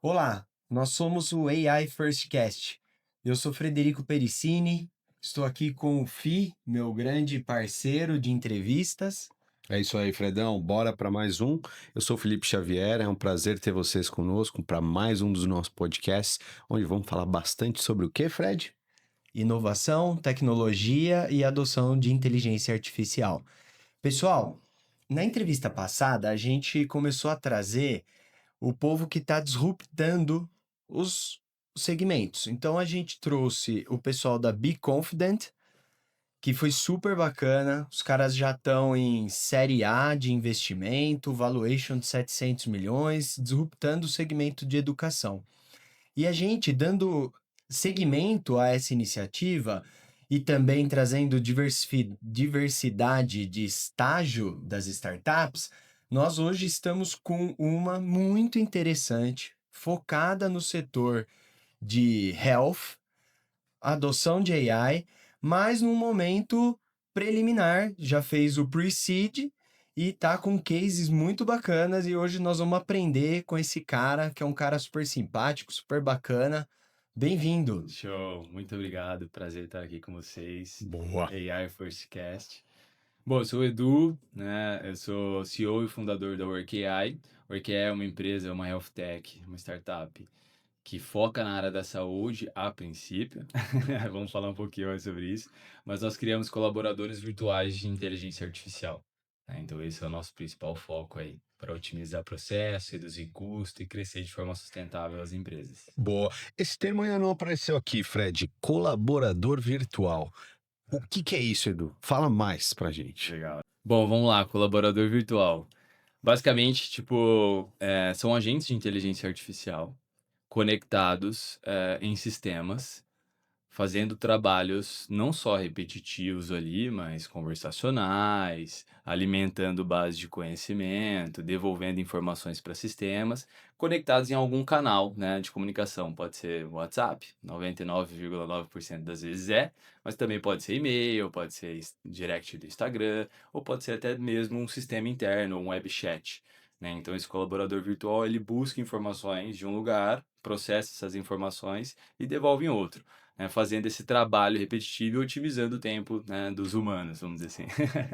Olá, nós somos o AI Firstcast. Eu sou Frederico Pericini, estou aqui com o Fi, meu grande parceiro de entrevistas. É isso aí, Fredão. Bora para mais um. Eu sou o Felipe Xavier. É um prazer ter vocês conosco para mais um dos nossos podcasts, onde vamos falar bastante sobre o que, Fred? Inovação, tecnologia e adoção de inteligência artificial. Pessoal, na entrevista passada a gente começou a trazer o povo que está disruptando os segmentos. Então a gente trouxe o pessoal da Be Confident, que foi super bacana. Os caras já estão em série A de investimento, valuation de 700 milhões, disruptando o segmento de educação. E a gente, dando seguimento a essa iniciativa e também trazendo diversidade de estágio das startups, nós hoje estamos com uma muito interessante, focada no setor de health, adoção de AI, mas num momento preliminar, já fez o pre-seed e tá com cases muito bacanas e hoje nós vamos aprender com esse cara, que é um cara super simpático, super bacana. Bem-vindo. Show, muito obrigado, prazer estar aqui com vocês. Boa. AI Firstcast. Bom, eu sou o Edu, né? Eu sou CEO e fundador da WorkAI. WorkAI é uma empresa, é uma health tech, uma startup que foca na área da saúde a princípio. Vamos falar um pouquinho mais sobre isso. Mas nós criamos colaboradores virtuais de inteligência artificial, né? Então esse é o nosso principal foco aí, para otimizar processo, reduzir custo e crescer de forma sustentável as empresas. Boa. Esse termo ainda não apareceu aqui, Fred. Colaborador virtual. O que é isso, Edu? Fala mais pra gente. Legal. Bom, vamos lá, colaborador virtual. Basicamente, tipo, são agentes de inteligência artificial conectados, em sistemas, fazendo trabalhos não só repetitivos ali, mas conversacionais, alimentando base de conhecimento, devolvendo informações para sistemas, conectados em algum canal, né, de comunicação. Pode ser WhatsApp, 99,9% das vezes mas também pode ser e-mail, pode ser direct do Instagram, ou pode ser até mesmo um sistema interno, um web chat. Né? Então, esse colaborador virtual, ele busca informações de um lugar, processa essas informações e devolve em outro, né, fazendo esse trabalho repetitivo e otimizando o tempo, né, dos humanos, vamos dizer assim.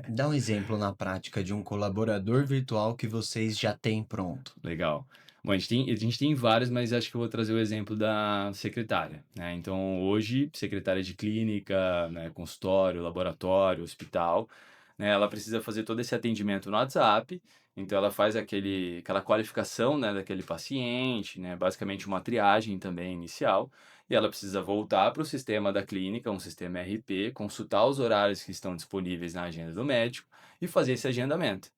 Dá um exemplo na prática de um colaborador virtual que vocês já têm pronto. Legal. Bom, a gente tem vários, mas acho que eu vou trazer o exemplo da secretária, né? Então, hoje, secretária de clínica, né, consultório, laboratório, hospital, né, ela precisa fazer todo esse atendimento no WhatsApp, então ela faz aquela qualificação, né, daquele paciente, né, basicamente uma triagem também inicial, e ela precisa voltar para o sistema da clínica, um sistema RP, consultar os horários que estão disponíveis na agenda do médico e fazer esse agendamento.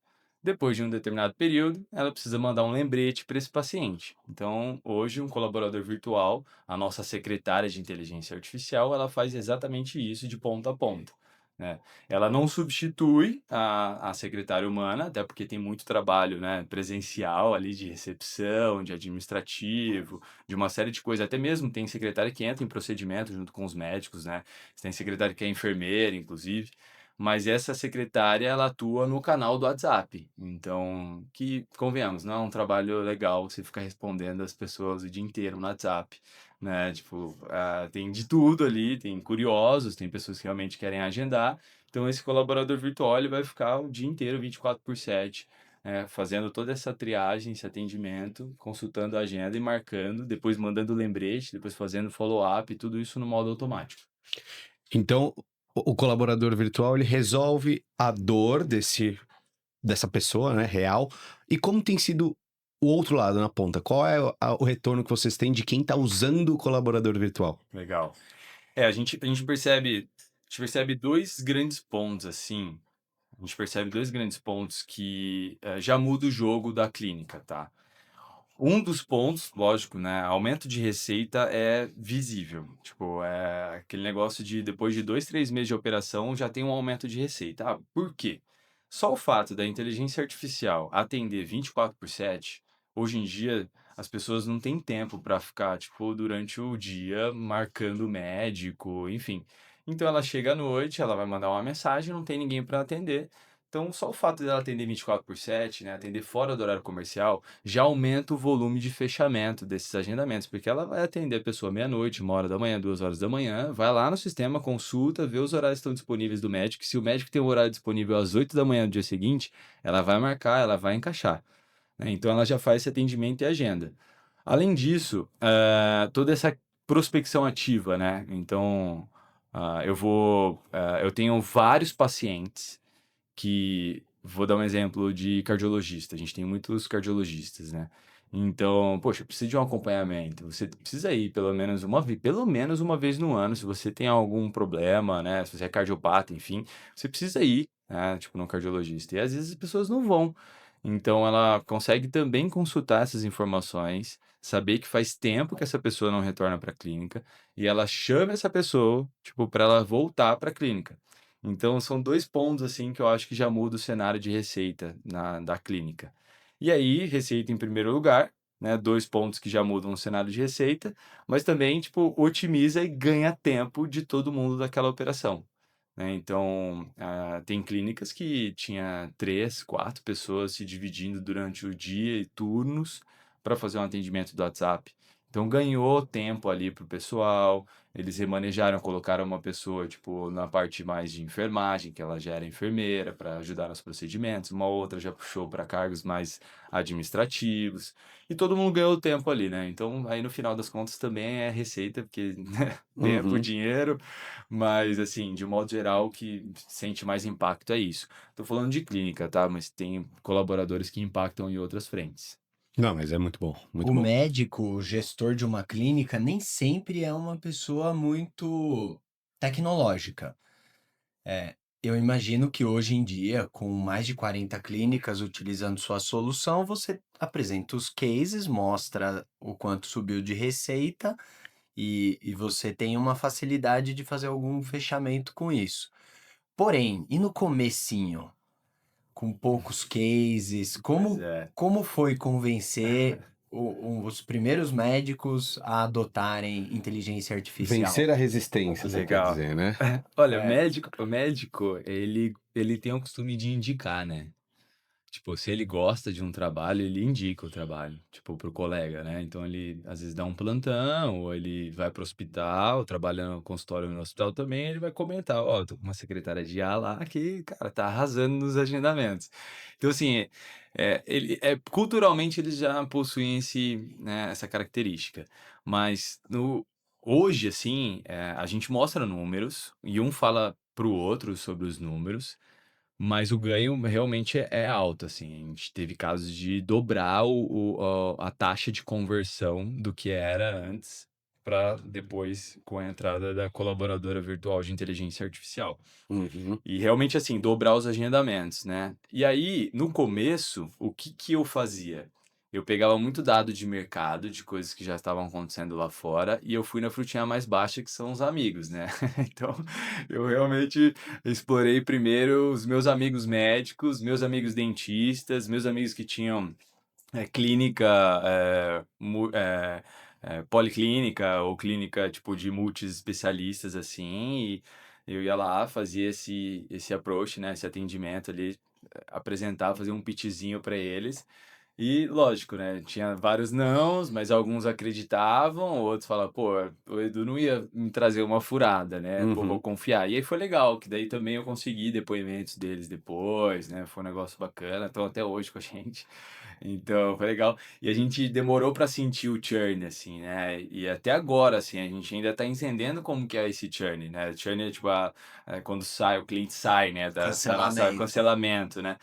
Depois de um determinado período, ela precisa mandar um lembrete para esse paciente. Então, hoje, um colaborador virtual, a nossa secretária de inteligência artificial, ela faz exatamente isso de ponta a ponta, né? Ela não substitui a secretária humana, até porque tem muito trabalho, né, presencial ali de recepção, de administrativo, de uma série de coisas. Até mesmo tem secretária que entra em procedimento junto com os médicos, né? Tem secretária que é enfermeira, inclusive. Mas essa secretária, ela atua no canal do WhatsApp. Então, que, convenhamos, não é um trabalho legal você ficar respondendo as pessoas o dia inteiro no WhatsApp, né? Tipo, tem de tudo ali, tem curiosos, tem pessoas que realmente querem agendar. Então, esse colaborador virtual, ele vai ficar o dia inteiro, 24/7, fazendo toda essa triagem, esse atendimento, consultando a agenda e marcando, depois mandando lembrete, depois fazendo follow-up, tudo isso no modo automático. Então, o colaborador virtual ele resolve a dor dessa pessoa, né, real. E como tem sido o outro lado na ponta? Qual é o retorno que vocês têm de quem está usando o colaborador virtual? Legal. A gente percebe dois grandes pontos, assim. A gente percebe dois grandes pontos que já muda o jogo da clínica, tá? Um dos pontos, lógico, né? Aumento de receita é visível. Tipo, é aquele negócio de depois de 2, 3 meses de operação já tem um aumento de receita. Ah, por quê? Só o fato da inteligência artificial atender 24/7, hoje em dia as pessoas não têm tempo para ficar, tipo, durante o dia marcando médico, enfim. Então ela chega à noite, ela vai mandar uma mensagem, não tem ninguém para atender. Então, só o fato dela atender 24/7, né, atender fora do horário comercial, já aumenta o volume de fechamento desses agendamentos, porque ela vai atender a pessoa meia-noite, 1h da manhã, 2h da manhã, vai lá no sistema, consulta, vê os horários que estão disponíveis do médico. Se o médico tem um horário disponível às 8h da manhã do dia seguinte, ela vai marcar, ela vai encaixar, né? Então, ela já faz esse atendimento e agenda. Além disso, toda essa prospecção ativa, né? Então, eu tenho vários pacientes que vou dar um exemplo de cardiologista, a gente tem muitos cardiologistas, né. Então, poxa, precisa de um acompanhamento, você precisa ir pelo menos uma vez no ano, se você tem algum problema, né, se você é cardiopata, enfim, você precisa ir, né, tipo, num cardiologista. E às vezes as pessoas não vão. Então ela consegue também consultar essas informações, saber que faz tempo que essa pessoa não retorna para a clínica, e ela chama essa pessoa, tipo, para ela voltar para a clínica. Então são 2 pontos, assim, que eu acho que já muda o cenário de receita da clínica. E aí, receita em primeiro lugar, né, 2 pontos que já mudam o cenário de receita, mas também, tipo, otimiza e ganha tempo de todo mundo daquela operação, né. Então, tem clínicas que tinha 3, 4 pessoas se dividindo durante o dia e turnos para fazer um atendimento do WhatsApp. Então ganhou tempo ali para o pessoal, eles remanejaram, colocaram uma pessoa, tipo, na parte mais de enfermagem, que ela já era enfermeira, para ajudar nos procedimentos, uma outra já puxou para cargos mais administrativos, e todo mundo ganhou tempo ali, né. Então, aí no final das contas também é receita, porque, né, tempo, Uhum. dinheiro, mas assim, de um modo geral, o que sente mais impacto é isso. Tô falando de clínica, tá, mas tem colaboradores que impactam em outras frentes. Não, mas é muito bom, muito O bom. médico, o gestor de uma clínica, nem sempre é uma pessoa muito tecnológica. Eu imagino que hoje em dia, com mais de 40 clínicas utilizando sua solução, você apresenta os cases, mostra o quanto subiu de receita e você tem uma facilidade de fazer algum fechamento com isso. Porém, e no comecinho, com poucos cases, Pois como é. como foi convencer os primeiros médicos a adotarem inteligência artificial? Vencer a resistência, você quer Legal. dizer, né? Olha, É. o médico, ele tem o costume de indicar, né. Tipo, se ele gosta de um trabalho, ele indica o trabalho, tipo, pro colega, né. Então ele, às vezes, dá um plantão, ou ele vai para o hospital, trabalha no consultório no hospital também, ele vai comentar: "Ó, tô com uma secretária de A lá que, cara, tá arrasando nos agendamentos". Então, assim, culturalmente eles já possuem essa característica. Mas hoje, assim, a gente mostra números, e um fala para o outro sobre os números, mas o ganho realmente é alto, assim. A gente teve casos de dobrar a taxa de conversão do que era antes para depois, com a entrada da colaboradora virtual de inteligência artificial. Uhum. E realmente, assim, dobrar os agendamentos, né. E aí, no começo, o que que eu fazia? Eu pegava muito dado de mercado, de coisas que já estavam acontecendo lá fora, e eu fui na frutinha mais baixa, que são os amigos, né. Então, eu realmente explorei primeiro os meus amigos médicos, meus amigos dentistas, meus amigos que tinham, clínica, policlínica ou clínica, tipo, de multiespecialistas, assim, e eu ia lá, fazia esse approach, né, esse atendimento ali, apresentava, fazia um pitchzinho para eles, e lógico, né, tinha vários nãos, mas alguns acreditavam, outros falavam: "Pô, o Edu não ia me trazer uma furada, né, pô, vou Uhum. confiar". E aí foi legal, que daí também eu consegui depoimentos deles depois, né, foi um negócio bacana, estão até hoje com a gente. Então, foi legal. E a gente demorou pra sentir o churn, assim, né, e até agora, assim, a gente ainda tá entendendo como que é esse churn, né. Churn é tipo quando o cliente sai, né, da nossa Cancelamento. cancelamento, né.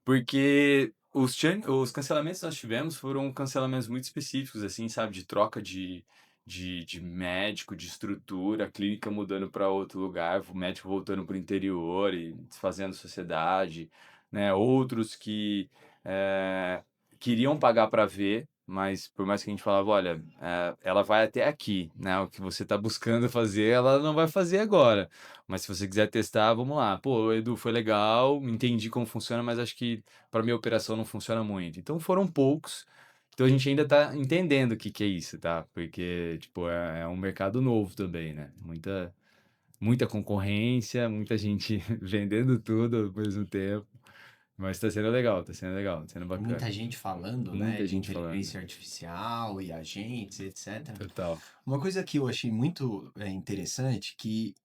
Porque os cancelamentos que nós tivemos foram cancelamentos muito específicos, assim, sabe, de troca de médico, de estrutura, a clínica mudando para outro lugar, o médico voltando para o interior e desfazendo sociedade, né. Outros que, eh queriam pagar para ver, mas por mais que a gente falava: "Olha, ela vai até aqui, né, o que você está buscando fazer, ela não vai fazer agora, mas se você quiser testar, vamos lá. Pô, Edu, foi legal, entendi como funciona, mas acho que para minha operação não funciona muito". Então foram poucos, então a gente ainda está entendendo o que que é isso, tá, porque, tipo, é um mercado novo também, né, muita concorrência, muita gente vendendo tudo ao mesmo tempo. Mas tá sendo legal, tá sendo legal, tá sendo Muita bacana. gente falando, né, Muita de gente falando. inteligência artificial e agentes, etc. Total. Uma coisa que eu achei muito interessante, que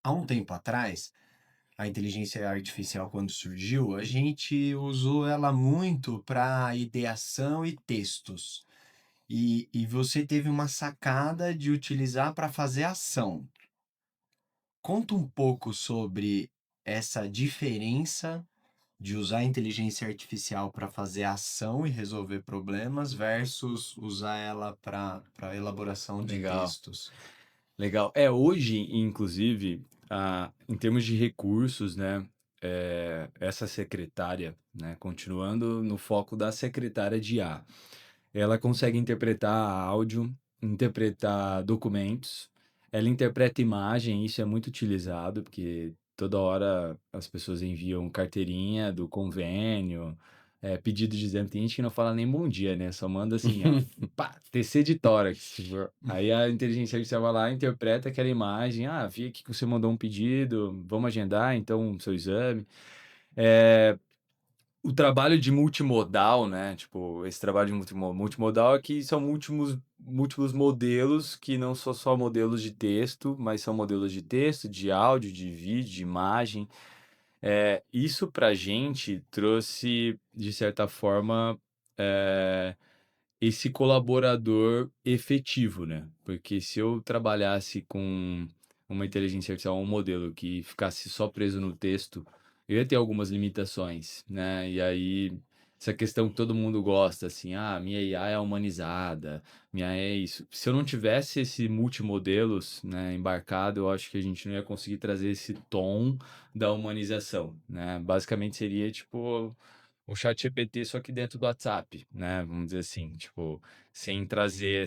há um tempo atrás, a inteligência artificial, quando surgiu, a gente usou ela muito para ideação e textos. E você teve uma sacada de utilizar para fazer ação. Conta um pouco sobre essa diferença de usar a inteligência artificial para fazer ação e resolver problemas versus usar ela para elaboração de Legal. textos. Legal. É, hoje, inclusive, em termos de recursos, né, essa secretária, né, continuando no foco da secretária de IA, ela consegue interpretar áudio, interpretar documentos, ela interpreta imagem, isso é muito utilizado, porque toda hora as pessoas enviam carteirinha do convênio, pedido de exame. Tem gente que não fala nem bom dia, né? Só manda assim, ó, pá, TC de tórax. Tipo, aí a inteligência artificial vai lá, interpreta aquela imagem, vi aqui que você mandou um pedido, vamos agendar então seu exame. É, o trabalho de multimodal, né, tipo, esse trabalho de multimodal é que são múltiplos modelos que não são só modelos de texto, mas são modelos de texto, de áudio, de vídeo, de imagem. Isso pra gente trouxe, de certa forma, eh, esse colaborador efetivo, né? Porque se eu trabalhasse com uma inteligência artificial, um modelo que ficasse só preso no texto, eu ia ter algumas limitações, né? E aí, essa questão que todo mundo gosta, assim, minha IA é humanizada, minha IA é isso. Se eu não tivesse esse multimodelos, né, embarcado, eu acho que a gente não ia conseguir trazer esse tom da humanização, né? Basicamente seria tipo o chat GPT só que dentro do WhatsApp, né? Vamos dizer assim, tipo, sem trazer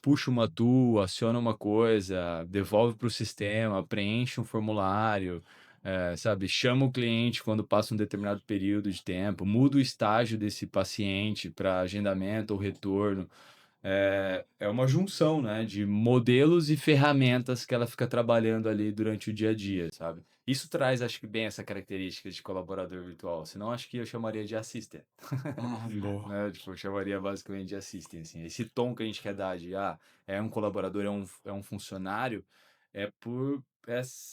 puxa uma tool, aciona uma coisa, devolve para o sistema, preenche um formulário, sabe? Chama o cliente quando passa um determinado período de tempo, muda o estágio desse paciente para agendamento ou retorno. É uma junção, né, de modelos e ferramentas que ela fica trabalhando ali durante o dia a dia, sabe? Isso traz, acho que, bem essa característica de colaborador virtual. Senão, acho que eu chamaria de assistant, Boa. né? Tipo, eu chamaria basicamente de assistant, assim. Esse tom que a gente quer dar de, é um colaborador, é um funcionário, por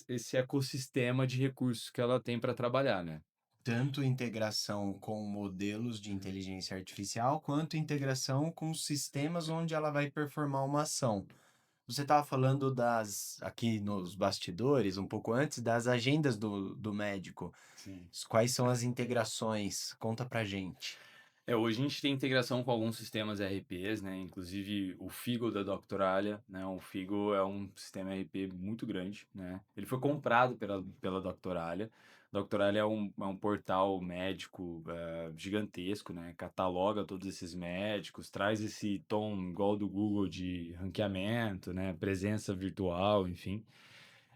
esse ecossistema de recursos que ela tem para trabalhar, né? Tanto integração com modelos de inteligência artificial, quanto integração com sistemas onde ela vai performar uma ação. Você estava falando aqui nos bastidores, um pouco antes, das agendas do médico. Sim. Quais são as integrações? Conta pra gente. Hoje a gente tem integração com alguns sistemas ERPs, né? Inclusive o Figo da Doctoralia, né? O Figo é um sistema ERP muito grande, né? Ele foi comprado pela Doctoralia. Doctoralia é um portal médico gigantesco, né? Cataloga todos esses médicos, traz esse tom igual do Google de ranqueamento, né? Presença virtual, enfim.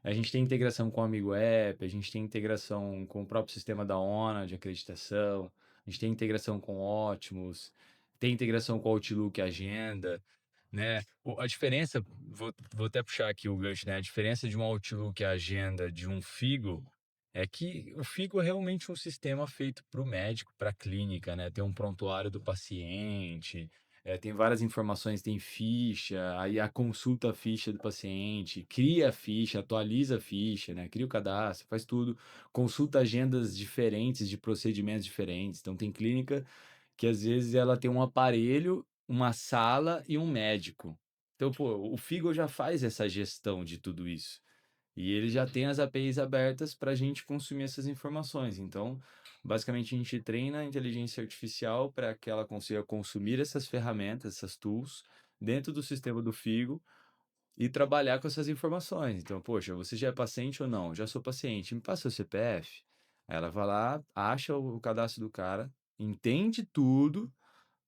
A gente tem integração com o Amigo App, a gente tem integração com o próprio sistema da ONA de acreditação, a gente tem integração com o Optimus, tem integração com o Outlook Agenda, né? A diferença, vou até puxar aqui o gancho, né? A diferença de um Outlook Agenda de um Figo é que o Figo é realmente um sistema feito para o médico, para a clínica, né? Tem um prontuário do paciente, tem várias informações, tem ficha, aí a consulta a ficha do paciente, cria a ficha, atualiza a ficha, né? Cria o cadastro, faz tudo, consulta agendas diferentes de procedimentos diferentes. Então tem clínica que às vezes ela tem um aparelho, uma sala e um médico. Então, pô, o Figo já faz essa gestão de tudo isso. E ele já tem as APIs abertas para a gente consumir essas informações. Então, basicamente, a gente treina a inteligência artificial para que ela consiga consumir essas ferramentas, essas tools, dentro do sistema do Figo e trabalhar com essas informações. Então, poxa, você já é paciente ou não? Já sou paciente, me passa o CPF. Aí ela vai lá, acha o cadastro do cara, entende tudo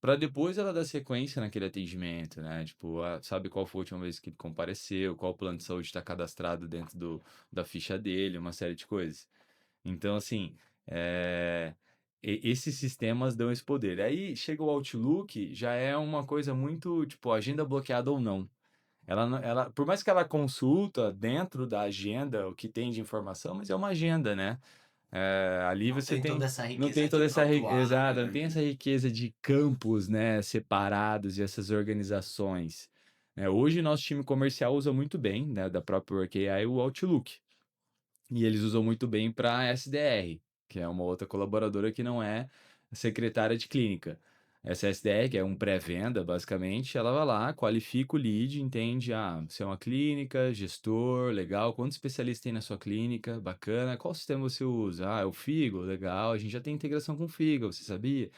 para depois ela dar sequência naquele atendimento, né? Tipo, sabe qual foi a última vez que ele compareceu, qual plano de saúde está cadastrado dentro da ficha dele, uma série de coisas. Então, assim, esses sistemas dão esse poder. Aí chega o Outlook, já é uma coisa muito, tipo, agenda bloqueada ou não. Por mais que ela consulta dentro da agenda o que tem de informação, mas é uma agenda, né? Ali Não você tem tem toda essa não tem riqueza de toda essa exato, não prontuário. tem essa riqueza de campos, né, separados e essas organizações. Hoje nosso time comercial usa muito bem, né, da própria Workay o Outlook. E eles usam muito bem para SDR, que é uma outra colaboradora que não é secretária de clínica. Essa SDR, que é um pré-venda, basicamente, ela vai lá, qualifica o lead, entende, você é uma clínica, gestor, legal, quantos especialistas tem na sua clínica, bacana, qual sistema você usa? É o Figo, legal, a gente já tem integração com o Figo, você sabia?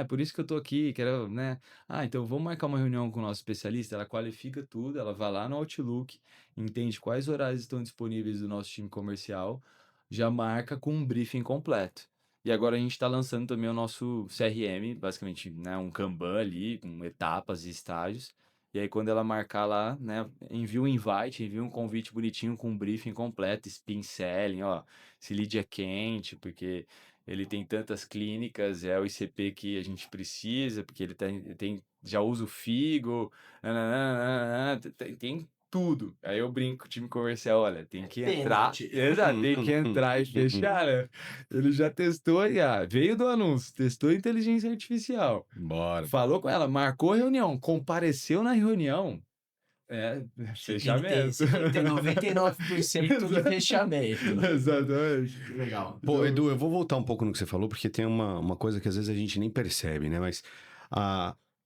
É por isso que eu tô aqui, quero, né? Então vamos marcar uma reunião com o nosso especialista, ela qualifica tudo, ela vai lá no Outlook, entende quais horários estão disponíveis do nosso time comercial, já marca com um briefing completo. E agora a gente está lançando também o nosso CRM, basicamente, né, um Kanban ali, com etapas e estágios. E aí, quando ela marcar lá, né, envia um invite, envia um convite bonitinho com um briefing completo, spin selling, ó, esse lead é quente, porque ele tem tantas clínicas, é o ICP que a gente precisa, porque ele já usa o Figo, nananana, tem tudo. Aí eu brinco com o time comercial, olha, tem que entrar, Pênalti. exato, tem que entrar e fechar, né? Ele já testou veio do anúncio, testou a inteligência artificial, Bora. falou com ela, marcou a reunião, compareceu na reunião, fechamento. Você tem que ter 99% de fechamento. Exatamente. Legal. Pô, Edu, eu vou voltar um pouco no que você falou, porque tem uma coisa que às vezes a gente nem percebe, né? Mas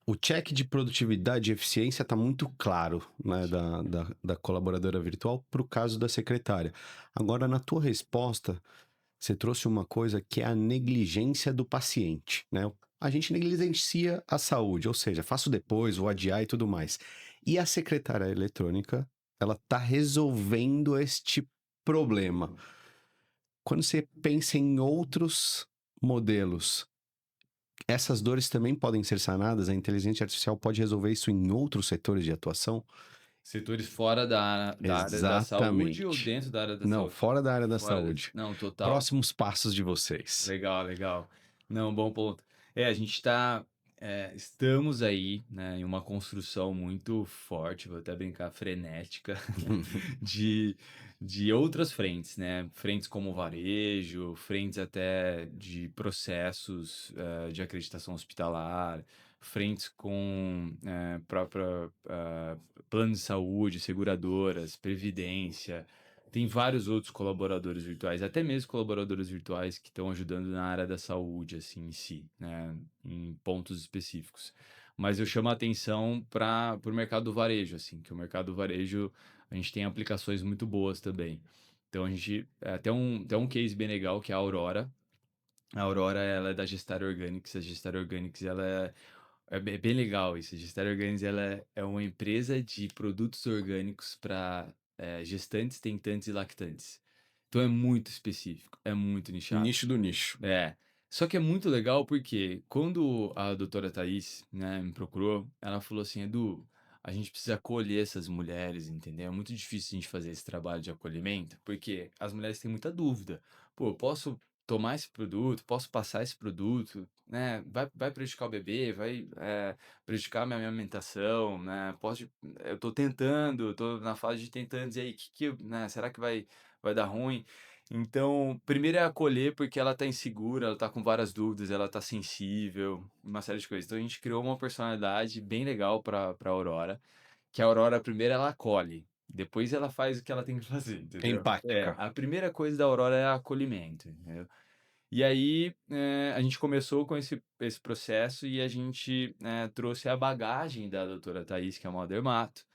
o check de produtividade e eficiência está muito claro, né, da colaboradora virtual para o caso da secretária. Agora, na tua resposta, você trouxe uma coisa que é a negligência do paciente, né? A gente negligencia a saúde, ou seja, faço depois, vou adiar e tudo mais. E a secretária eletrônica, ela está resolvendo este problema. Quando você pensa em outros modelos, essas dores também podem ser sanadas? A inteligência artificial pode resolver isso em outros setores de atuação? Setores fora da área da saúde ou Exatamente. dentro da área da Não, saúde? fora da área da Fora saúde. não, total. Próximos passos de vocês. Legal, legal. Não, bom ponto. A gente estamos aí, né, em uma construção muito forte, vou até brincar, frenética, de, de outras frentes, né? Frentes como varejo, frentes até de processos de acreditação hospitalar, frentes com própria plano de saúde, seguradoras, previdência. Tem vários outros colaboradores virtuais, até mesmo colaboradores virtuais que estão ajudando na área da saúde, assim, em si, né, em pontos específicos. Mas eu chamo a atenção para o mercado do varejo, assim, que o mercado do varejo, a gente tem aplicações muito boas também. Então, a gente tem um case bem legal, que é a Aurora. A Aurora, ela é da Gestar Organics. A Gestar Organics, ela bem legal isso. A Gestar Organics, ela é uma empresa de produtos orgânicos para gestantes, tentantes e lactantes. Então é muito específico, é muito nichado. Nicho do nicho. Só que é muito legal porque quando a doutora Thaís, né, me procurou, ela falou assim, Edu, a gente precisa acolher essas mulheres, entendeu? É muito difícil a gente fazer esse trabalho de acolhimento, porque as mulheres têm muita dúvida. Pô, eu posso tomar esse produto, posso passar esse produto, né? Vai prejudicar o bebê, vai prejudicar a minha alimentação, né? Eu tô tentando, eu tô na fase de tentando, e aí, né? Será que vai dar ruim? Então, primeiro é acolher, porque ela tá insegura, ela tá com várias dúvidas, ela tá sensível, uma série de coisas. Então, a gente criou uma personalidade bem legal pra Aurora, que a Aurora, primeiro, ela acolhe, depois ela faz o que ela tem que fazer, entendeu? Empática. A primeira coisa da Aurora é acolhimento, entendeu? E aí, a gente começou com esse processo e a gente trouxe a bagagem da doutora Thaís, que é uma dermato,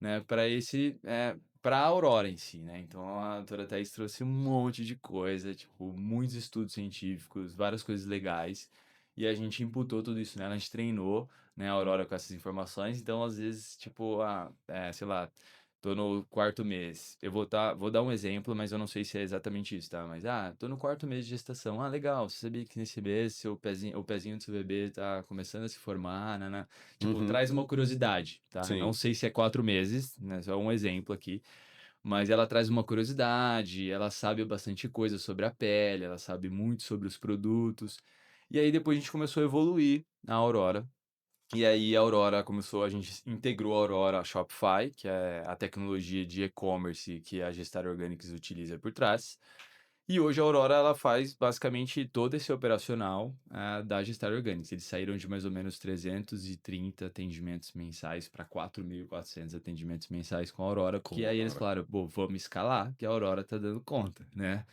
né, para a Aurora em si, né? Então a doutora Thaís trouxe um monte de coisa, tipo, muitos estudos científicos, várias coisas legais, e a gente imputou tudo isso nela, a gente treinou, né, a Aurora com essas informações, então às vezes, tipo, sei lá, tô no quarto mês, vou dar um exemplo, mas eu não sei se é exatamente isso, tá? Mas, tô no quarto mês de gestação, legal, você sabia que nesse mês o pezinho do seu bebê tá começando a se formar, né? Tipo, Uhum. traz uma curiosidade, tá? Sim. Não sei se é 4 meses, né? Só um exemplo aqui. Mas ela traz uma curiosidade, ela sabe bastante coisa sobre a pele, ela sabe muito sobre os produtos. E aí depois a gente começou a evoluir na Aurora. E aí a gente integrou a Aurora à Shopify, que é a tecnologia de e-commerce que a Gestar Organics utiliza por trás. E hoje a Aurora ela faz basicamente todo esse operacional, da Gestar Organics. Eles saíram de mais ou menos 330 atendimentos mensais para 4.400 atendimentos mensais com a Aurora, Com porque a aí eles Aurora. falaram: "Pô, vamos escalar, que a Aurora tá dando conta", né.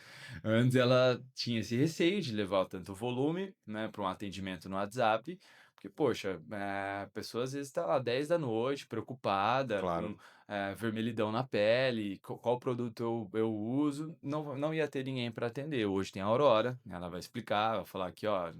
Antes ela tinha esse receio de levar tanto volume, né, para um atendimento no WhatsApp, porque poxa, a pessoa às vezes está lá 10 da noite, preocupada, com Claro. vermelhidão na pele, qual produto eu uso, não ia ter ninguém para atender. Hoje tem a Aurora, ela vai explicar, vai falar aqui, ó,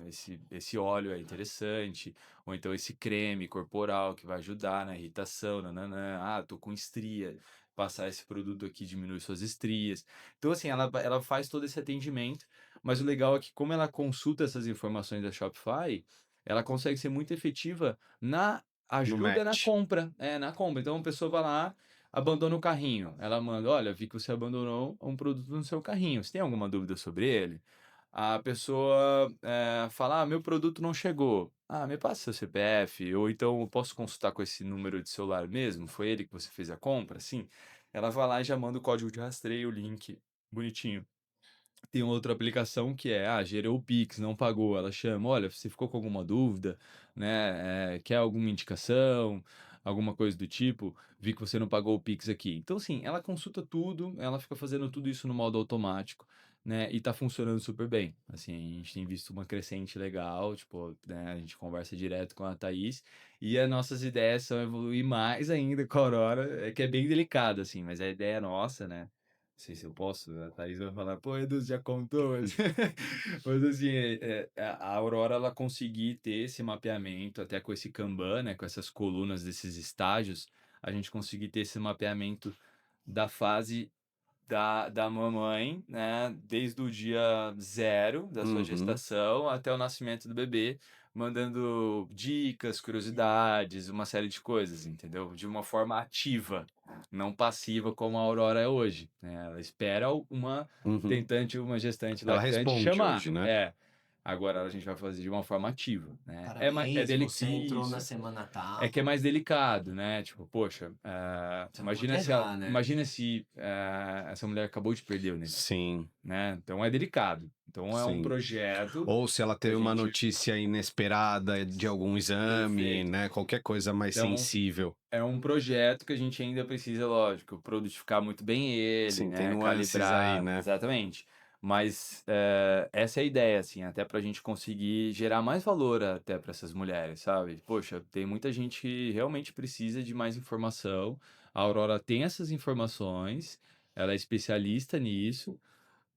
esse óleo é interessante, ou então esse creme corporal que vai ajudar na irritação, nananã, tô com estria, passar esse produto aqui diminui suas estrias. Então, assim, ela faz todo esse atendimento, mas o legal é que como ela consulta essas informações da Shopify, ela consegue ser muito efetiva na No ajuda na match. compra, na compra. Então a pessoa vai lá, abandona o carrinho, ela manda: "Olha, vi que você abandonou um produto no seu carrinho, você tem alguma dúvida sobre ele?". A pessoa, fala: "Ah, meu produto não chegou". "Ah, me passa seu CPF", ou então: "Eu posso consultar com esse número de celular mesmo? Foi ele que você fez a compra?", assim. Ela vai lá e já manda o código de rastreio, o link, bonitinho. Tem outra aplicação que é, gerou o Pix, não pagou, ela chama: "Olha, você ficou com alguma dúvida, né, quer alguma indicação, alguma coisa do tipo? Vi que você não pagou o Pix aqui". Então, assim, ela consulta tudo, ela fica fazendo tudo isso no modo automático, né, e tá funcionando super bem. Assim, a gente tem visto uma crescente legal, tipo, né, a gente conversa direto com a Thaís, e as nossas ideias são evoluir mais ainda com a Aurora, que é bem delicado, assim, mas a ideia é nossa, né, não sei se eu posso, a Thaís vai falar: "Pô, Edu, você já contou", mas mas assim, a Aurora ela conseguir ter esse mapeamento, até com esse Kanban, né, com essas colunas desses estágios, a gente conseguir ter esse mapeamento da fase da mamãe, né, desde o dia zero da sua Uhum. gestação até o nascimento do bebê, mandando dicas, curiosidades, uma série de coisas, entendeu? De uma forma ativa, não passiva como a Aurora é hoje, né, ela espera uma Uhum. tentante, uma gestante Ela lactante responde chamar. hoje, né? Agora a gente vai fazer de uma forma ativa, né. É Parabéns, dele você entrou na isso. semana É que é tal. mais delicado, né, tipo, poxa, Você não pode errar, né? imagina se, essa mulher acabou de perder o neném, Sim, né, então é delicado. Então é um sim. projeto Ou se ela que a teve uma gente notícia inesperada de algum exame, perfeito. né? Qualquer coisa mais Então, sensível. é um projeto que a gente ainda precisa, lógico, produtificar muito bem ele, Sim, tem né, nuances aí, calibrar né? exatamente. Mas, essa é a ideia, assim, até pra gente conseguir gerar mais valor até para essas mulheres, sabe. Poxa, tem muita gente que realmente precisa de mais informação, a Aurora tem essas informações, ela é especialista nisso.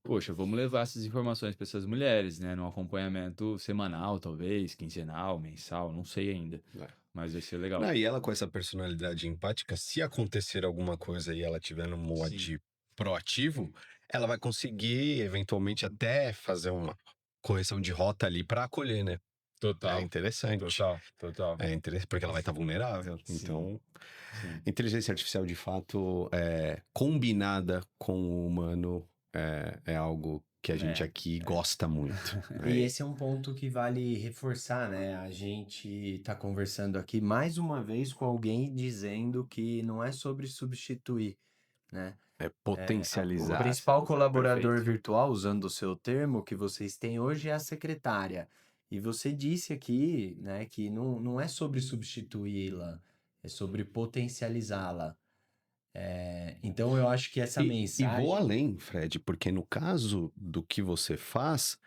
Poxa, vamos levar essas informações para essas mulheres, né, num acompanhamento semanal, talvez, quinzenal, mensal, não sei ainda, É. mas vai ser legal. Não, e ela com essa personalidade empática, se acontecer alguma coisa e ela tiver no Sim. mod proativo, ela vai conseguir eventualmente até fazer uma correção de rota ali para acolher, né? É Total, interessante. total, total. É interessante porque ela vai estar vulnerável. Sim, Então, sim. inteligência artificial de fato combinada com o humano é algo que a gente É, aqui é. gosta muito, E né? esse é um ponto que vale reforçar, né? A gente está conversando aqui mais uma vez com alguém dizendo que não é sobre substituir, né? É O potencializar. principal colaborador Perfeito. virtual, usando o seu termo que vocês têm hoje, é a secretária. E você disse aqui, né, que não é sobre substituí-la, é sobre potencializá-la. Então eu acho que essa E vou mensagem. além, Fred, porque no caso do que você faz,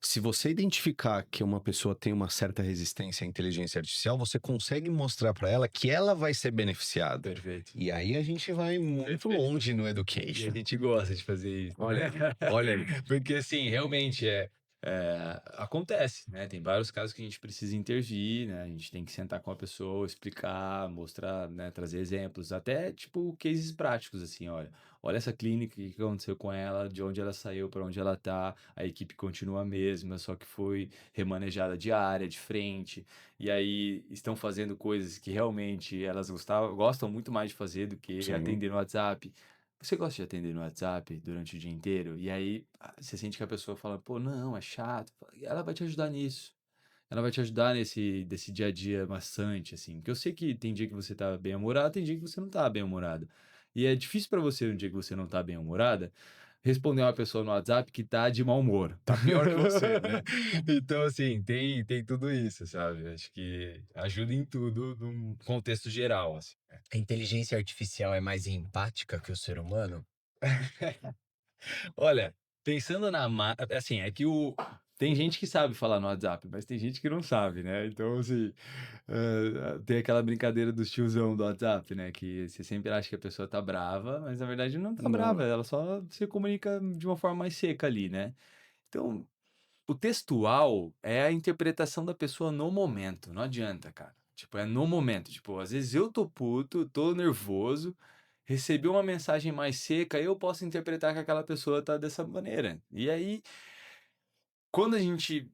se você identificar que uma pessoa tem uma certa resistência à inteligência artificial, você consegue mostrar para ela que ela vai ser beneficiada. Perfeito. E aí a gente vai muito Perfeito. longe no E a education. gente gosta de fazer isso, Olha, né. olha aí. Porque, assim, realmente acontece, né, tem vários casos que a gente precisa intervir, né, a gente tem que sentar com a pessoa, explicar, mostrar, né, trazer exemplos, até, tipo, cases práticos, assim: "Olha essa clínica, o que que aconteceu com ela, de onde ela saiu, para onde ela tá, a equipe continua a mesma, só que foi remanejada de área, de frente, e aí estão fazendo coisas que realmente elas gostam muito mais de fazer do que Sim. atender no WhatsApp". Você gosta de atender no WhatsApp durante o dia inteiro? E aí, você sente que a pessoa fala: "Pô, não, é chato". Ela vai te ajudar nisso. Ela vai te ajudar desse dia a dia maçante, assim. Porque eu sei que tem dia que você tá bem-humorado, tem dia que você não tá bem-humorado. E é difícil pra você no dia que você não tá bem-humorada, responder uma pessoa no WhatsApp que tá de mau humor. Tá pior que você, né? Então, assim, tem tudo isso, sabe? Acho que ajuda em tudo num contexto geral, assim. A inteligência artificial é mais empática que o ser humano? Olha, pensando assim, é que Tem gente que sabe falar no WhatsApp, mas tem gente que não sabe, né? Então, assim, tem aquela brincadeira dos tiozão do WhatsApp, né? Que você sempre acha que a pessoa tá brava, mas na verdade não tá Não. brava, ela só se comunica de uma forma mais seca ali, né? Então, o textual é a interpretação da pessoa no momento, não adianta, cara. Tipo, é no momento. Tipo, às vezes eu tô puto, tô nervoso, recebi uma mensagem mais seca, eu posso interpretar que aquela pessoa tá dessa maneira. E aí, quando a gente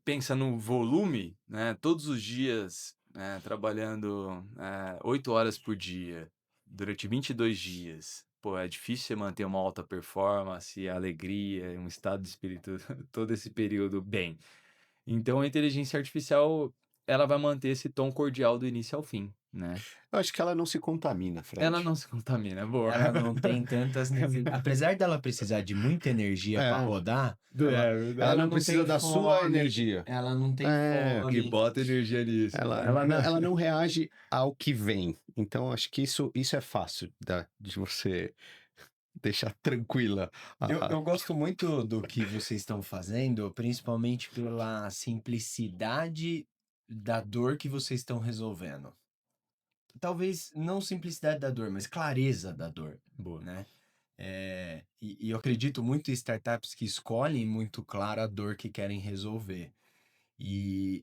pensa no volume, né, todos os dias, trabalhando 8 horas por dia, durante 22 dias, pô, é difícil você manter uma alta performance, alegria, um estado de espírito todo esse período bem. Então a inteligência artificial, ela vai manter esse tom cordial do início ao fim, né. Eu acho que ela não se contamina, Ela Fred. não se contamina, é boa. Ela não tem tantas apesar dela precisar de muita energia para É. rodar, Ela não não precisa tem da sua fome, energia. ela não tem É, Que fome. bota energia nisso, Ela não reage ao que vem. Então, acho que isso é fácil de você deixar tranquila. Eu gosto muito do que vocês estão fazendo, principalmente pela simplicidade da dor que vocês estão resolvendo. Talvez não simplicidade da dor, mas clareza da dor, Boa. né? E eu acredito muito em startups que escolhem muito claro a dor que querem resolver. E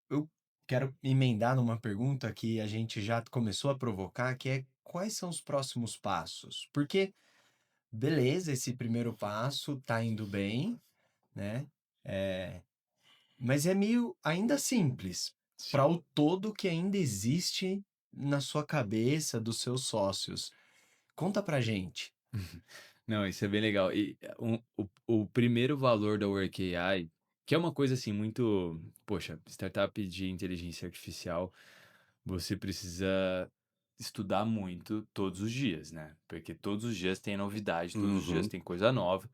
eu quero emendar numa pergunta que a gente já começou a provocar, que é quais são os próximos passos? Porque, beleza, esse primeiro passo tá indo bem, né? É, mas é meio ainda simples para o todo que ainda existe na sua cabeça, dos seus sócios. Conta pra gente. Não, isso é bem legal. E o primeiro valor da Work AI, que é uma coisa assim muito, poxa, startup de inteligência artificial, você precisa estudar muito todos os dias, né? Porque todos os dias tem novidade, todos os dias Uhum. tem coisa nova.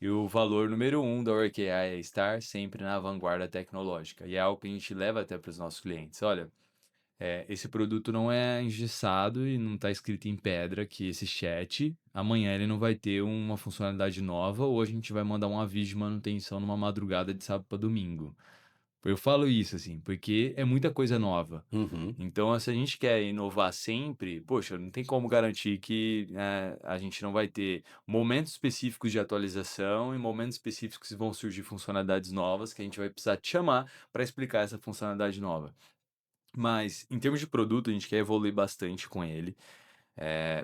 E o valor número um da Work AI é estar sempre na vanguarda tecnológica. E é algo que a gente leva até para os nossos clientes. Olha, esse produto não é engessado e não está escrito em pedra que esse chat, amanhã ele não vai ter uma funcionalidade nova ou a gente vai mandar um aviso de manutenção numa madrugada de sábado para domingo. Eu falo isso assim, porque é muita coisa nova. Uhum. Então, se a gente quer inovar sempre, poxa, não tem como garantir que a gente não vai ter momentos específicos de atualização e momentos específicos que vão surgir funcionalidades novas que a gente vai precisar te chamar para explicar essa funcionalidade nova. Mas, em termos de produto, a gente quer evoluir bastante com ele.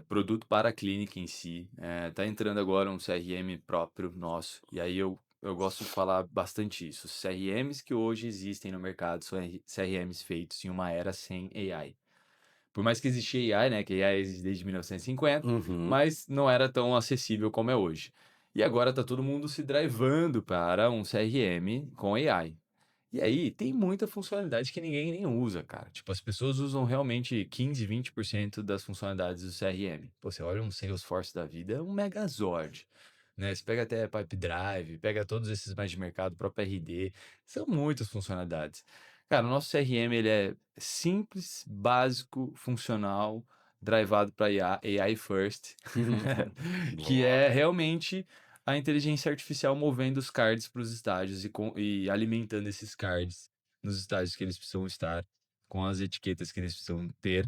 Produto para a clínica em si. Tá entrando agora um CRM próprio nosso. E aí eu gosto de falar bastante isso. Os CRMs que hoje existem no mercado são CRMs feitos em uma era sem AI. Por mais que existia AI, né? Que AI existe desde 1950, Uhum. mas não era tão acessível como é hoje. E agora tá todo mundo se drivando para um CRM com AI. E aí, tem muita funcionalidade que ninguém nem usa, cara. Tipo, as pessoas usam realmente 15, 20% das funcionalidades do CRM. Pô, você olha um Salesforce da vida, é um Megazord, né? Você pega até Pipedrive, pega todos esses mais de mercado, próprio RD, são muitas funcionalidades. Cara, o nosso CRM, ele é simples, básico, funcional, drivado para AI first, que é realmente a inteligência artificial movendo os cards para os estágios e alimentando esses cards nos estágios que eles precisam estar, com as etiquetas que eles precisam ter,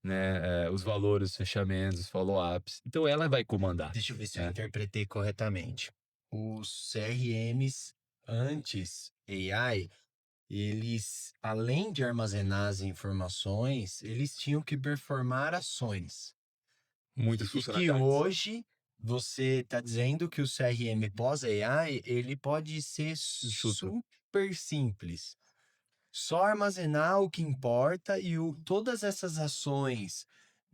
né? Os valores, os fechamentos, os follow-ups. Então ela vai comandar. Deixa eu ver se eu né? interpretei corretamente. Os CRMs antes AI, eles, além de armazenar as informações, eles tinham que performar ações. Muitas E que funcionalidades. hoje você está dizendo que o CRM pós-AI, ele pode ser super simples. Só armazenar o que importa e todas essas ações,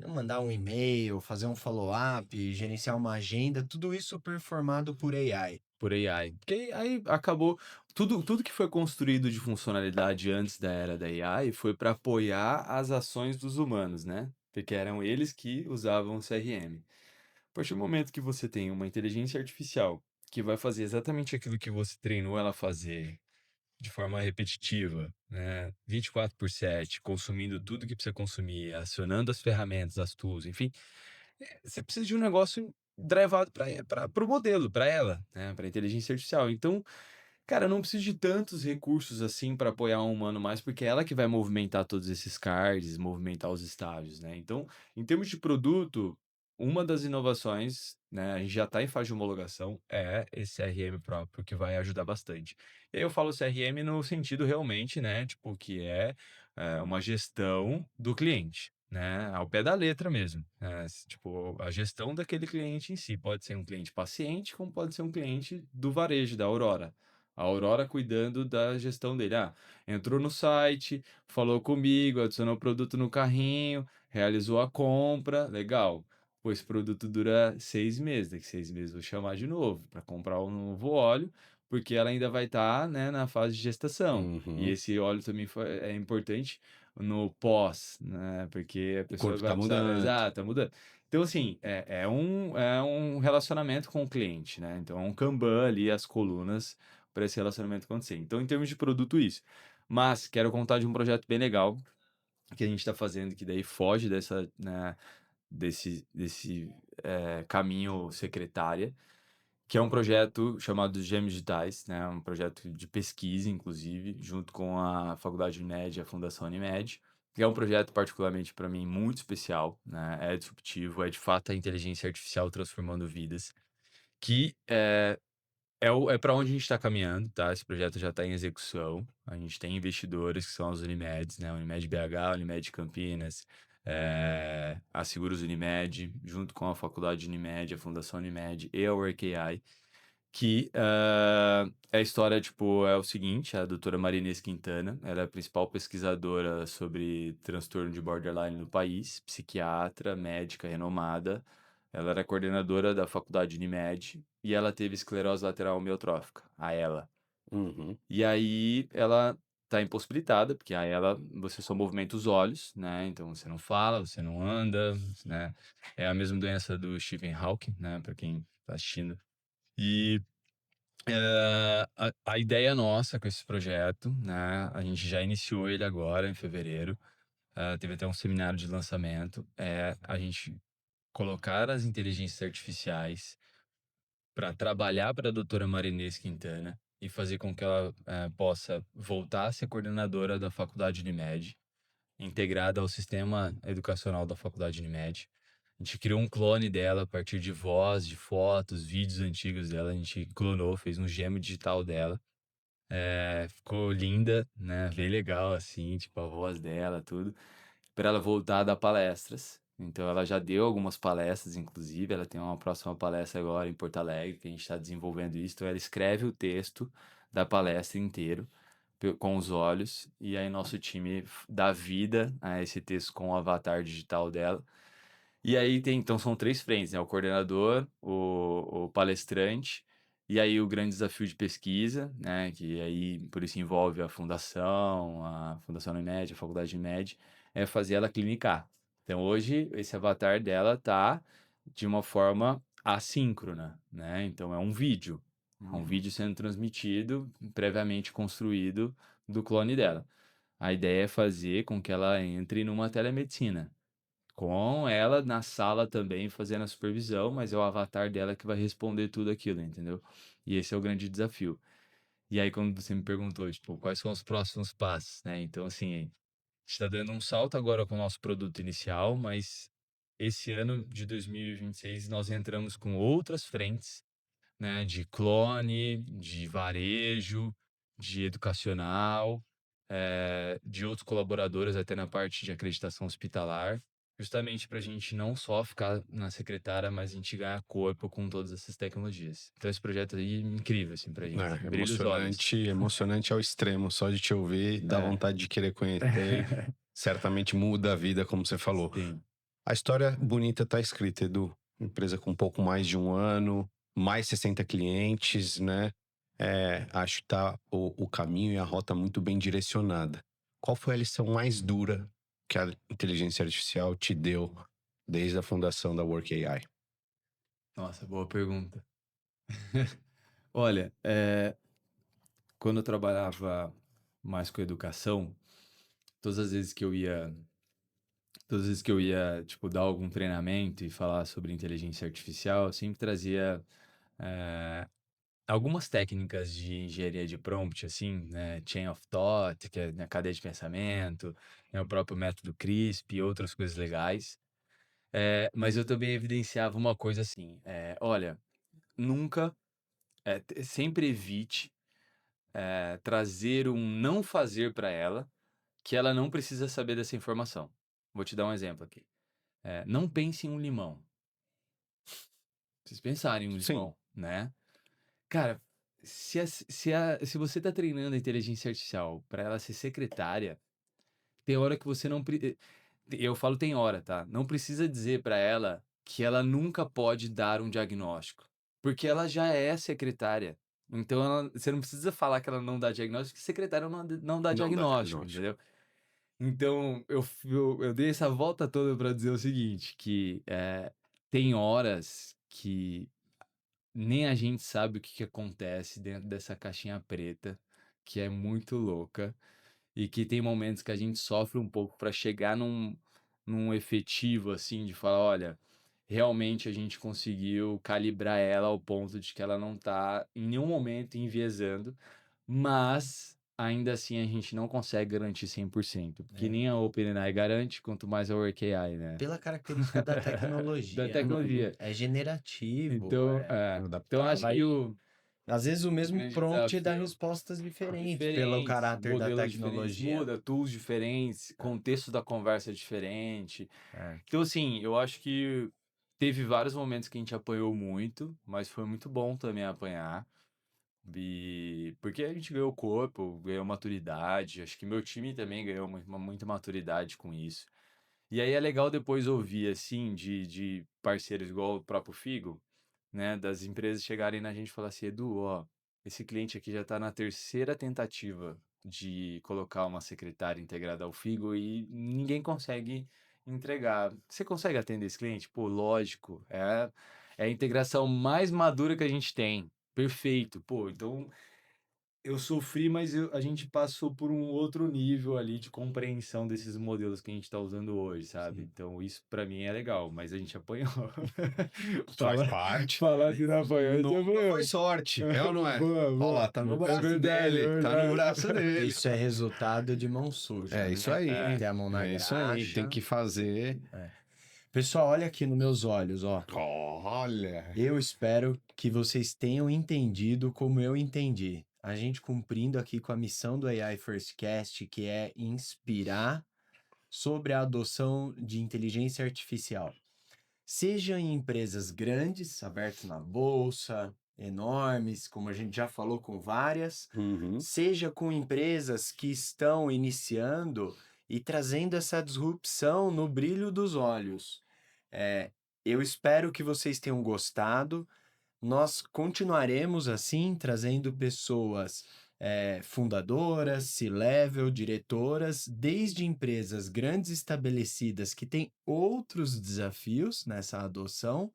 mandar um e-mail, fazer um follow-up, gerenciar uma agenda, tudo isso performado por AI. Por AI. Porque aí acabou. Tudo que foi construído de funcionalidade antes da era da AI foi para apoiar as ações dos humanos, né? Porque eram eles que usavam o CRM. partir do momento que você tem uma inteligência artificial que vai fazer exatamente aquilo que você treinou ela a fazer de forma repetitiva, né, 24/7, consumindo tudo que precisa consumir, acionando as ferramentas, as tools, enfim, você precisa de um negócio drivado para o modelo, para ela, né, para a inteligência artificial. Então, cara, eu não preciso de tantos recursos assim para apoiar um humano mais, porque é ela que vai movimentar todos esses cards, movimentar os estágios, né? Então, em termos de produto, uma das inovações, né, a gente já está em fase de homologação, é esse CRM próprio, que vai ajudar bastante. E aí eu falo CRM no sentido realmente, né, tipo, que é uma gestão do cliente, né, ao pé da letra mesmo. Tipo, a gestão daquele cliente em si. Pode ser um cliente paciente, como pode ser um cliente do varejo, da Aurora. A Aurora cuidando da gestão dele. Ah, entrou no site, falou comigo, adicionou o produto no carrinho, realizou a compra, legal. Pô, esse produto dura 6 meses, daqui 6 meses eu vou chamar de novo para comprar um novo óleo, porque ela ainda vai estar, né, na fase de gestação. E Uhum. esse óleo também é importante no pós, né, porque a O pessoa corpo tá vai precisar. mudando. Exato, tá mudando. Então, assim, é um relacionamento com o cliente, né? Então, é um Kanban ali, as colunas para esse relacionamento acontecer. Então, em termos de produto, isso. Mas quero contar de um projeto bem legal que a gente está fazendo, que daí foge dessa, né, desse caminho secretária, que é um projeto chamado Gêmeos Digitais, né? Um projeto de pesquisa, inclusive, junto com a Faculdade Unimed e a Fundação Unimed, que é um projeto particularmente para mim muito especial, né? É disruptivo, é de fato a inteligência artificial transformando vidas, que é para onde a gente está caminhando, tá? Esse projeto já está em execução. A gente tem investidores que são as Unimeds, né? Unimed BH, Unimed Campinas, a Seguros Unimed, junto com a Faculdade Unimed, a Fundação Unimed e a WorkAI, que a história, tipo, é o seguinte: a doutora Maria Inês Quintana, ela é a principal pesquisadora sobre transtorno de borderline no país, psiquiatra, médica renomada. Ela era coordenadora da faculdade Unimed e ela teve esclerose lateral amiotrófica, a ela. Uhum. E aí ela tá impossibilitada, porque a ela você só movimenta os olhos, né? Então você não fala, você não anda, né? É a mesma doença do Stephen Hawking, né? Para quem tá assistindo. E a ideia nossa com esse projeto, né? A gente já iniciou ele agora, em fevereiro. Teve até um seminário de lançamento. É a gente colocar as inteligências artificiais para trabalhar para a doutora Marinês Quintana e fazer com que ela possa voltar a ser coordenadora da Faculdade Unimed, integrada ao sistema educacional da Faculdade Unimed. A gente criou um clone dela a partir de voz, de fotos, vídeos antigos dela. A gente clonou, fez um gêmeo digital dela. Ficou linda, né? Bem legal, assim, tipo, a voz dela, tudo. Para ela voltar a dar palestras. Então, ela já deu algumas palestras, inclusive. Ela tem uma próxima palestra agora em Porto Alegre, que a gente está desenvolvendo isso. Então, ela escreve o texto da palestra inteiro, com os olhos. E aí, nosso time dá vida a esse texto com o avatar digital dela. E aí então são 3 frentes, né, o coordenador, o palestrante, e aí o grande desafio de pesquisa, né, que aí por isso envolve a Fundação Unimed, a Faculdade Unimed, é fazer ela clinicar. Então hoje esse avatar dela tá de uma forma assíncrona, né, então é um vídeo sendo transmitido, previamente construído do clone dela. A ideia é fazer com que ela entre numa telemedicina. Com ela na sala também fazendo a supervisão, mas é o avatar dela que vai responder tudo aquilo, entendeu? E esse é o grande desafio. E aí, quando você me perguntou, tipo, quais são os próximos passos, né? Então, assim, a gente está dando um salto agora com o nosso produto inicial, mas esse ano de 2026 nós entramos com outras frentes, né? De clone, de varejo, de educacional, de outros colaboradores até na parte de acreditação hospitalar, justamente para a gente não só ficar na secretária, mas a gente ganhar corpo com todas essas tecnologias. Então esse projeto aí é incrível, assim, pra gente. É, Brilha os olhos. emocionante ao extremo. Só de te ouvir, dá vontade de querer conhecer. Certamente muda a vida, como você falou. Sim. A história bonita tá escrita, Edu. Empresa com um pouco mais de um ano, mais 60 clientes, né? Acho que tá o caminho e a rota muito bem direcionada. Qual foi a lição mais dura que a inteligência artificial te deu desde a fundação da WorkAI? Nossa, boa pergunta. Olha, quando eu trabalhava mais com educação, todas as vezes que eu ia, todas as vezes que eu ia, tipo, dar algum treinamento e falar sobre inteligência artificial, eu sempre trazia eh, algumas técnicas de engenharia de prompt, assim, né? Chain of Thought, que é a cadeia de pensamento, né? O próprio método CRISP e outras coisas legais. Mas eu também evidenciava uma coisa assim, olha, nunca, sempre evite trazer um não fazer para ela que ela não precisa saber dessa informação. Vou te dar um exemplo aqui. Não pense em um limão. Vocês pensarem em um Sim. limão, né? Cara, se você tá treinando a inteligência artificial para ela ser secretária, tem hora que você não. Eu falo tem hora, tá? Não precisa dizer para ela que ela nunca pode dar um diagnóstico, porque ela já é secretária. Então você não precisa falar que ela não dá diagnóstico, porque secretária não dá Não dá diagnóstico, diagnóstico. entendeu? Então eu dei essa volta toda para dizer o seguinte, que tem horas que nem a gente sabe o que acontece dentro dessa caixinha preta, que é muito louca, e que tem momentos que a gente sofre um pouco para chegar num efetivo, assim, de falar, olha, realmente a gente conseguiu calibrar ela ao ponto de que ela não tá em nenhum momento enviesando, mas ainda assim a gente não consegue garantir 100%, porque É. nem a OpenAI garante, quanto mais a WorkAI, né? Pela característica da Da tecnologia, tecnologia. é generativo, Então, Adaptável. então acho vai que o às vezes o mesmo grande prompt dá desafio respostas diferentes pelo diferentes, caráter da modelos diferentes, tecnologia. muda, tools diferentes, contexto da conversa é diferente. É. Então, assim, eu acho que teve vários momentos que a gente apanhou muito, mas foi muito bom também apanhar. Porque a gente ganhou corpo, ganhou maturidade. Acho que meu time também ganhou muita maturidade com isso. E aí é legal depois ouvir, assim, de parceiros igual o próprio Figo, né, das empresas chegarem na gente e falar assim, Edu, ó, esse cliente aqui já está na terceira tentativa de colocar uma secretária integrada ao Figo e ninguém consegue entregar. Você consegue atender esse cliente? Pô, lógico, é a integração mais madura que a gente tem. Perfeito. Pô, então eu sofri, mas a gente passou por um outro nível ali de compreensão desses modelos que a gente está usando hoje, sabe? Sim. Então isso para mim é legal, mas a gente apanhou. Faz Fala, parte. falar que não apanhou, a gente Nunca foi apanhou. sorte. É ou não é? Boa, Olha boa. lá, tá no É braço verdade, dele. é Tá no verdade. braço dele. Isso é resultado de mão suja, É né? isso aí. Meter a mão na É isso aí. Tem graxa. que fazer. Pessoal, olha aqui nos meus olhos, ó. Olha. Eu espero que vocês tenham entendido como eu entendi. A gente cumprindo aqui com a missão do AI Firstcast, que é inspirar sobre a adoção de inteligência artificial. Seja em empresas grandes, abertas na bolsa, enormes, como a gente já falou com várias, Uhum. seja com empresas que estão iniciando e trazendo essa disrupção no brilho dos olhos. Eu espero que vocês tenham gostado. Nós continuaremos assim, trazendo pessoas fundadoras, C-level, diretoras, desde empresas grandes estabelecidas que têm outros desafios nessa adoção,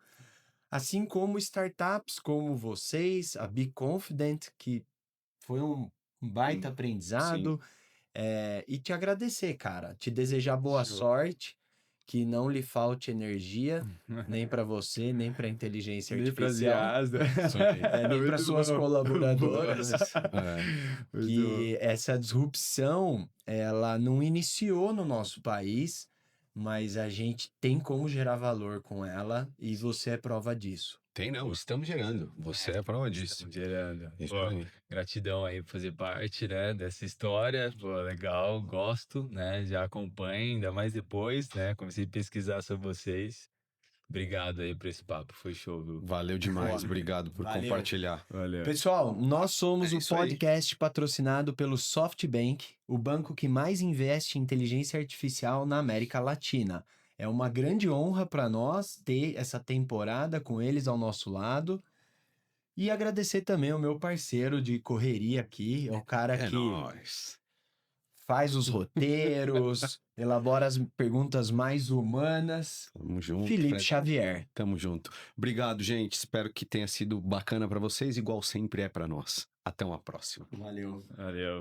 assim como startups como vocês, a Be Confident, que foi um baita Sim. aprendizado, e te agradecer, cara, te desejar boa Show. sorte, que não lhe falte energia, nem para você, nem para a inteligência Nem pras artificial, IAs, né? Isso aí. nem para Muito suas bom. colaboradoras, É. Muito que essa disrupção, ela não iniciou no nosso país, mas a gente tem como gerar valor com ela e você é prova disso. Tem não, estamos gerando. Você é a prova disso. Estamos gerando. Isso Pô, aí. gratidão aí por fazer parte, né, dessa história. Pô, legal, gosto, né? Já acompanho, ainda mais depois, né? Comecei a pesquisar sobre vocês. Obrigado aí por esse papo, foi show, viu? Valeu demais. Boa. Obrigado por Valeu. compartilhar. Valeu. Pessoal, nós somos É o isso aí. podcast patrocinado pelo SoftBank, o banco que mais investe em inteligência artificial na América Latina. É uma grande honra para nós ter essa temporada com eles ao nosso lado. E agradecer também ao meu parceiro de correria aqui, é o cara É que nóis. faz os roteiros, elabora as perguntas mais humanas. Tamo junto. Felipe Fred. Xavier. Tamo junto. Obrigado, gente. Espero que tenha sido bacana pra vocês, igual sempre é pra nós. Até uma próxima. Valeu. Valeu.